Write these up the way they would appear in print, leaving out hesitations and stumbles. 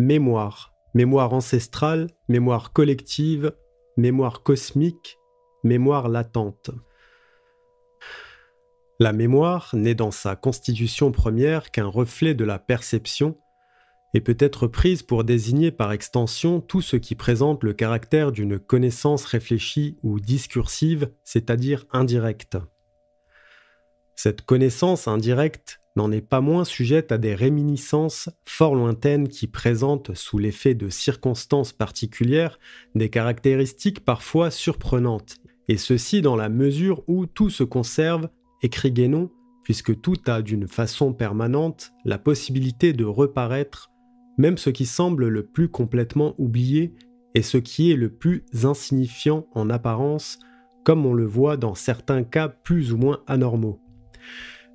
Mémoire, mémoire ancestrale, mémoire collective, mémoire cosmique, mémoire latente. La mémoire n'est dans sa constitution première qu'un reflet de la perception et peut être prise pour désigner par extension tout ce qui présente le caractère d'une connaissance réfléchie ou discursive, c'est-à-dire indirecte. Cette connaissance indirecte n'en est pas moins sujette à des réminiscences fort lointaines qui présentent, sous l'effet de circonstances particulières, des caractéristiques parfois surprenantes, et ceci dans la mesure où tout se conserve, écrit Guénon, puisque tout a d'une façon permanente la possibilité de reparaître, même ce qui semble le plus complètement oublié et ce qui est le plus insignifiant en apparence, comme on le voit dans certains cas plus ou moins anormaux.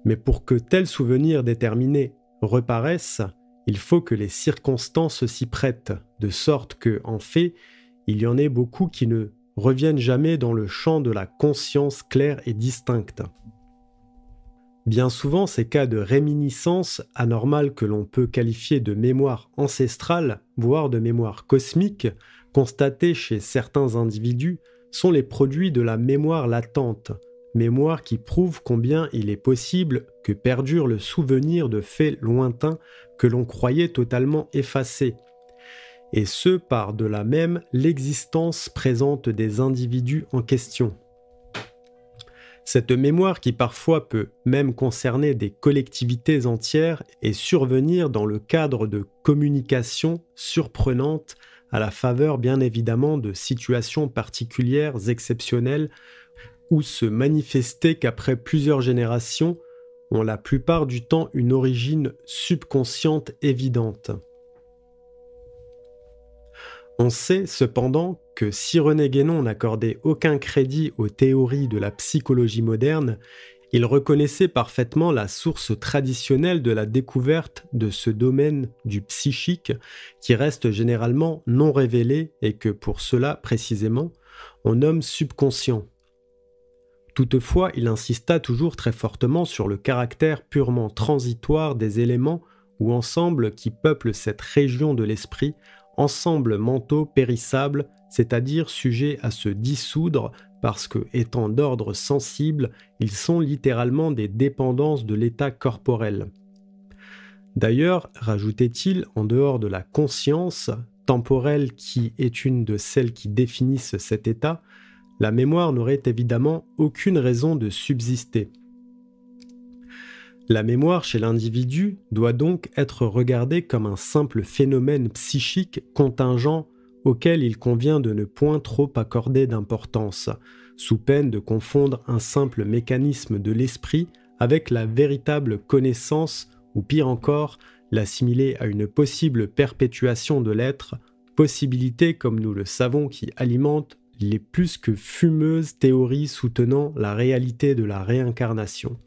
Mais pour que tel souvenir déterminé reparaisse, il faut que les circonstances s'y prêtent, de sorte que, en fait, il y en ait beaucoup qui ne reviennent jamais dans le champ de la conscience claire et distincte. Bien souvent, ces cas de réminiscence anormale que l'on peut qualifier de mémoire ancestrale, voire de mémoire cosmique, constatés chez certains individus, sont les produits de la mémoire latente, mémoire qui prouve combien il est possible que perdure le souvenir de faits lointains que l'on croyait totalement effacés, et ce par de là même l'existence présente des individus en question. Cette mémoire qui parfois peut même concerner des collectivités entières et survenir dans le cadre de communications surprenantes à la faveur bien évidemment de situations particulières exceptionnelles ou se manifester qu'après plusieurs générations ont la plupart du temps une origine subconsciente évidente. On sait cependant que si René Guénon n'accordait aucun crédit aux théories de la psychologie moderne, il reconnaissait parfaitement la source traditionnelle de la découverte de ce domaine du psychique qui reste généralement non révélé et que pour cela précisément on nomme subconscient. Toutefois, il insista toujours très fortement sur le caractère purement transitoire des éléments ou ensembles qui peuplent cette région de l'esprit, ensembles mentaux périssables, c'est-à-dire sujets à se dissoudre parce que, étant d'ordre sensible, ils sont littéralement des dépendances de l'état corporel. D'ailleurs, rajoutait-il, en dehors de la conscience temporelle qui est une de celles qui définissent cet état, la mémoire n'aurait évidemment aucune raison de subsister. La mémoire chez l'individu doit donc être regardée comme un simple phénomène psychique contingent auquel il convient de ne point trop accorder d'importance, sous peine de confondre un simple mécanisme de l'esprit avec la véritable connaissance, ou pire encore, l'assimiler à une possible perpétuation de l'être, possibilité, comme nous le savons, qui alimente les plus que fumeuses théories soutenant la réalité de la réincarnation.